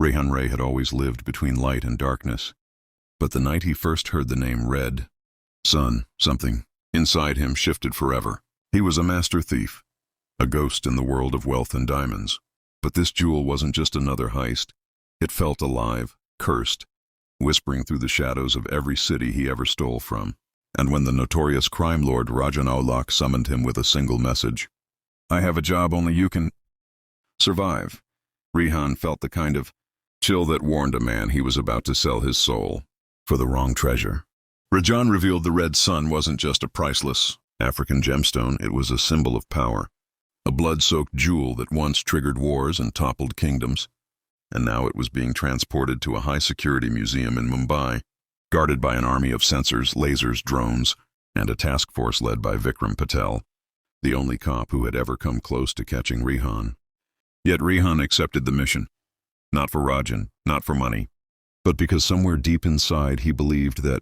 Rayhan Ray had always lived between light and darkness. But the night he first heard the name Red Sun, something inside him shifted forever. He was a master thief, a ghost in the world of wealth and diamonds. But this jewel wasn't just another heist. It felt alive, cursed, whispering through the shadows of every city he ever stole from. And when the notorious crime lord Rajan Aulak summoned him with a single message, "I have a job only you can survive," Rayhan felt the kind of chill that warned a man he was about to sell his soul for the wrong treasure. Rajan revealed the Red Sun wasn't just a priceless African gemstone, it was a symbol of power, a blood-soaked jewel that once triggered wars and toppled kingdoms, and now it was being transported to a high-security museum in Mumbai, guarded by an army of sensors, lasers, drones, and a task force led by Vikram Patel, the only cop who had ever come close to catching Rayhan. Yet Rayhan accepted the mission, not for Rajan, not for money, but because somewhere deep inside he believed that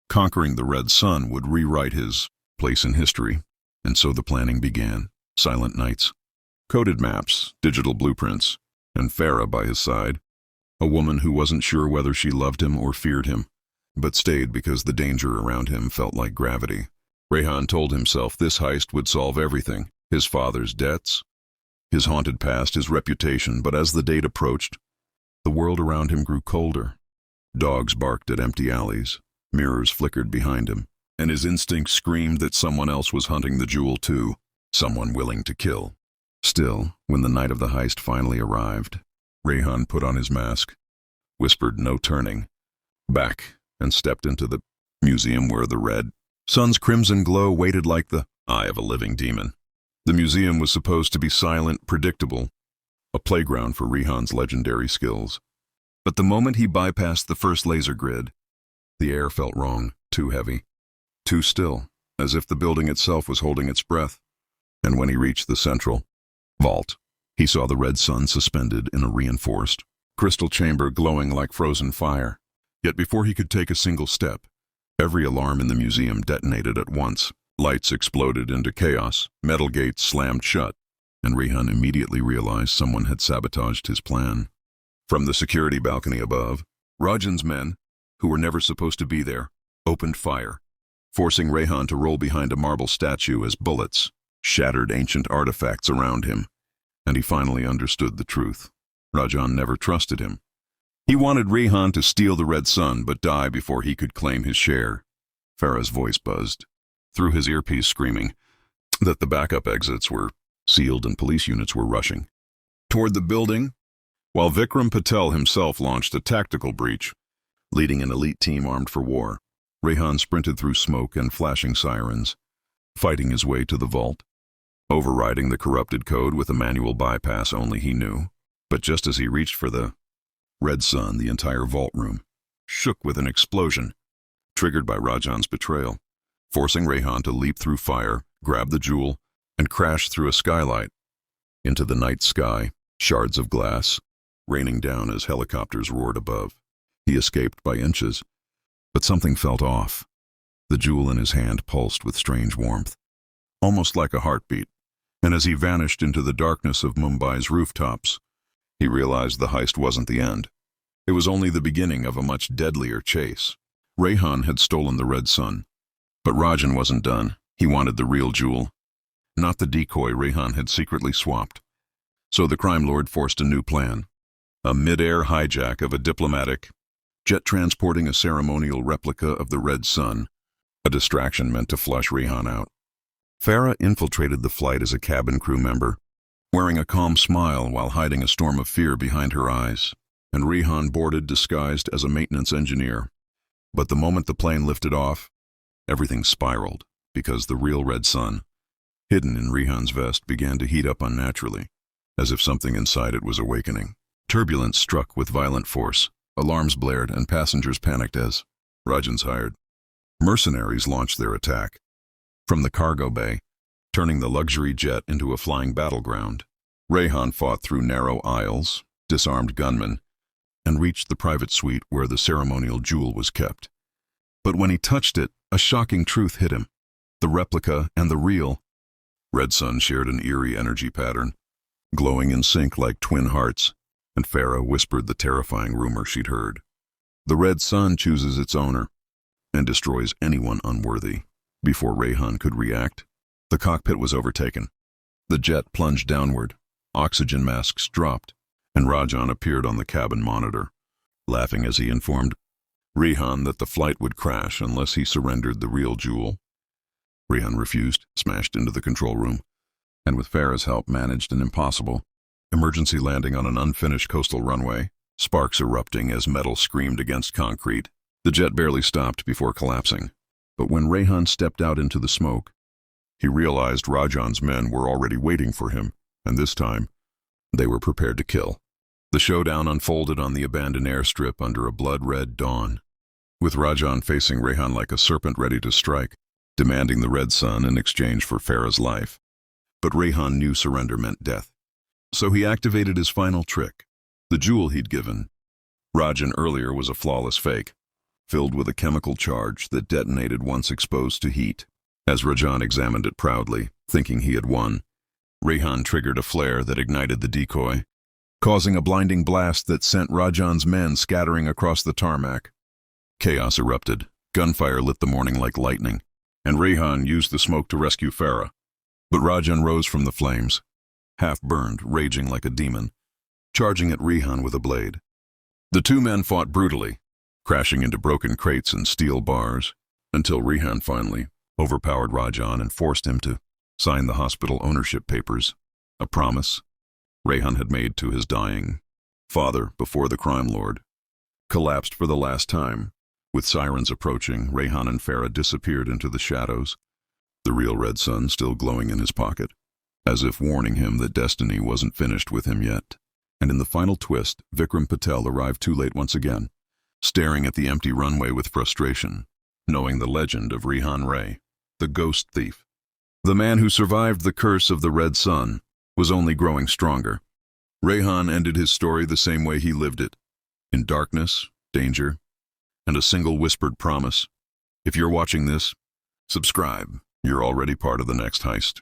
conquering the Red Sun would rewrite his place in history. And so the planning began. Silent nights, coded maps, digital blueprints, and Farah by his side, a woman who wasn't sure whether she loved him or feared him, but stayed because the danger around him felt like gravity. Rayhan told himself this heist would solve everything, his father's debts, his haunted past, his reputation, but as the date approached, the world around him grew colder. Dogs barked at empty alleys, mirrors flickered behind him, and his instincts screamed that someone else was hunting the jewel too, someone willing to kill. Still, when the night of the heist finally arrived, Rayhan put on his mask, whispered no turning, back, and stepped into the museum where the Red Sun's crimson glow waited like the eye of a living demon. The museum was supposed to be silent, predictable, a playground for Rayhan's legendary skills. But the moment he bypassed the first laser grid, the air felt wrong, too heavy, too still, as if the building itself was holding its breath. And when he reached the central vault, he saw the Red Sun suspended in a reinforced crystal chamber glowing like frozen fire. Yet before he could take a single step, every alarm in the museum detonated at once. Lights exploded into chaos, metal gates slammed shut, and Rayhan immediately realized someone had sabotaged his plan. From the security balcony above, Rajan's men, who were never supposed to be there, opened fire, forcing Rayhan to roll behind a marble statue as bullets shattered ancient artifacts around him. And he finally understood the truth. Rajan never trusted him. He wanted Rayhan to steal the Red Sun but die before he could claim his share. Farah's voice buzzed through his earpiece, screaming that the backup exits were sealed and police units were rushing toward the building, while Vikram Patel himself launched a tactical breach, leading an elite team armed for war. Rayhan sprinted through smoke and flashing sirens, fighting his way to the vault, overriding the corrupted code with a manual bypass only he knew. But just as he reached for the Red Sun, the entire vault room shook with an explosion, triggered by Rajan's betrayal, forcing Rayhan to leap through fire, grab the jewel, and crash through a skylight into the night sky, shards of glass raining down as helicopters roared above. He escaped by inches, but something felt off. The jewel in his hand pulsed with strange warmth, almost like a heartbeat, and as he vanished into the darkness of Mumbai's rooftops, he realized the heist wasn't the end. It was only the beginning of a much deadlier chase. Rayhan had stolen the Red Sun, but Rajan wasn't done. He wanted the real jewel, not the decoy Rayhan had secretly swapped. So the crime lord forced a new plan, a mid-air hijack of a diplomatic jet transporting a ceremonial replica of the Red Sun, a distraction meant to flush Rayhan out. Farah infiltrated the flight as a cabin crew member, wearing a calm smile while hiding a storm of fear behind her eyes, and Rayhan boarded disguised as a maintenance engineer. But the moment the plane lifted off, everything spiraled, because the real Red Sun, hidden in Rayhan's vest, began to heat up unnaturally, as if something inside it was awakening. Turbulence struck with violent force, alarms blared, and passengers panicked as Rajan's hired mercenaries launched their attack. From the cargo bay, turning the luxury jet into a flying battleground, Rayhan fought through narrow aisles, disarmed gunmen, and reached the private suite where the ceremonial jewel was kept. But when he touched it, a shocking truth hit him. The replica and the real Red Sun shared an eerie energy pattern, glowing in sync like twin hearts. and Farah whispered the terrifying rumor she'd heard. The Red Sun chooses its owner and destroys anyone unworthy. Before Rayhan could react, the cockpit was overtaken. The jet plunged downward, oxygen masks dropped, and Rajan appeared on the cabin monitor, laughing as he informed Rayhan that the flight would crash unless he surrendered the real jewel. Rayhan refused, smashed into the control room, and with Farah's help managed an impossible emergency landing on an unfinished coastal runway, sparks erupting as metal screamed against concrete. The jet barely stopped before collapsing, but when Rayhan stepped out into the smoke, he realized Rajan's men were already waiting for him, and this time, they were prepared to kill. The showdown unfolded on the abandoned airstrip under a blood-red dawn, with Rajan facing Rayhan like a serpent ready to strike, demanding the Red Sun in exchange for Farah's life. But Rayhan knew surrender meant death, so he activated his final trick. The jewel he'd given Rajan earlier was a flawless fake, filled with a chemical charge that detonated once exposed to heat. As Rajan examined it proudly, thinking he had won, Rayhan triggered a flare that ignited the decoy, causing a blinding blast that sent Rajan's men scattering across the tarmac. Chaos erupted, gunfire lit the morning like lightning, and Rayhan used the smoke to rescue Farah. But Rajan rose from the flames, half-burned, raging like a demon, charging at Rayhan with a blade. The two men fought brutally, crashing into broken crates and steel bars, until Rayhan finally overpowered Rajan and forced him to sign the hospital ownership papers, a promise Rayhan had made to his dying father before the crime lord collapsed for the last time. With sirens approaching, Rayhan and Farah disappeared into the shadows, the real Red Sun still glowing in his pocket, as if warning him that destiny wasn't finished with him yet. And in the final twist, Vikram Patel arrived too late once again, staring at the empty runway with frustration, knowing the legend of Rayhan Ray, the ghost thief. The man who survived the curse of the Red Sun was only growing stronger. Rayhan ended his story the same way he lived it, in darkness, danger, and a single whispered promise. If you're watching this, subscribe. You're already part of the next heist.